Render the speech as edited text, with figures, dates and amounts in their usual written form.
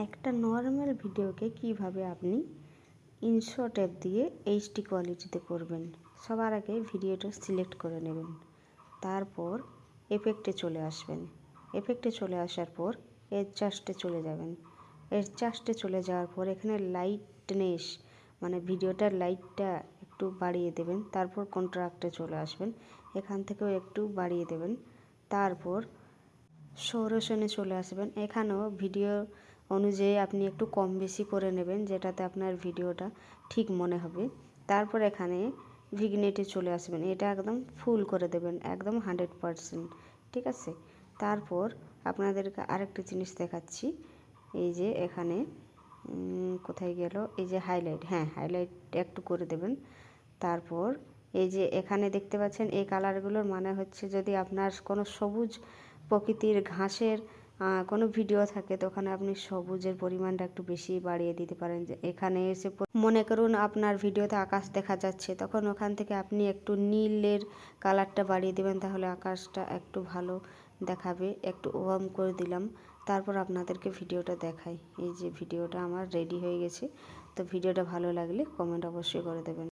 একটা নর্মাল ভিডিওকে কিভাবে আপনি ইনশর্ট অ্যাপ দিয়ে এইচডি কোয়ালিটিতে করবেন। সবার আগে ভিডিওটা সিলেক্ট করে নেবেন, তারপর এফেক্টে চলে আসবেন। এফেক্টে চলে আসার পর এডজাস্টে চলে যাবেন। এডজাস্টে চলে যাওয়ার পর এখানে লাইটনেস মানে ভিডিওটার লাইটটা একটু বাড়িয়ে দেবেন। তারপর কন্ট্রাস্টে চলে আসবেন, এখান থেকেও একটু বাড়িয়ে দেবেন। তারপর সৌরসেনে চলে আসবেন। এখানেও ভিডিও অনুযায়ী আপনি একটু কম বেশি করে নেবেন, যেটাতে আপনার ভিডিওটা ঠিক মনে হবে। তারপর এখানে ভিগনেটে চলে আসবেন, এটা একদম ফুল করে দেবেন, একদম 100%, ঠিক আছে। তারপর আপনাদেরকে আরেকটা জিনিস দেখাচ্ছি, এই যে এখানে কোথায় গেল, এই যে হাইলাইট, হ্যাঁ হাইলাইট একটু করে দেবেন। তারপর এই যে এখানে দেখতে পাচ্ছেন এই কালারগুলোর মানে হচ্ছে যদি আপনার কোনো সবুজ প্রকৃতির ঘাসের কোনো ভিডিও থাকে তো ওখানে আপনি সবুজের পরিমাণটা একটু বেশি বাড়িয়ে দিতে পারেন। যে এখানে এসে মনে করুন আপনার ভিডিওতে আকাশ দেখা যাচ্ছে, তখন ওখান থেকে আপনি একটু নীলের কালারটা বাড়িয়ে দেবেন, তাহলে আকাশটা একটু ভালো দেখাবে। একটু ওয়ার্ম করে দিলাম, তারপর আপনাদেরকে ভিডিওটা দেখাই। এই যে ভিডিওটা আমার রেডি হয়ে গেছে। তো ভিডিওটা ভালো লাগলে কমেন্ট অবশ্যই করে দেবেন।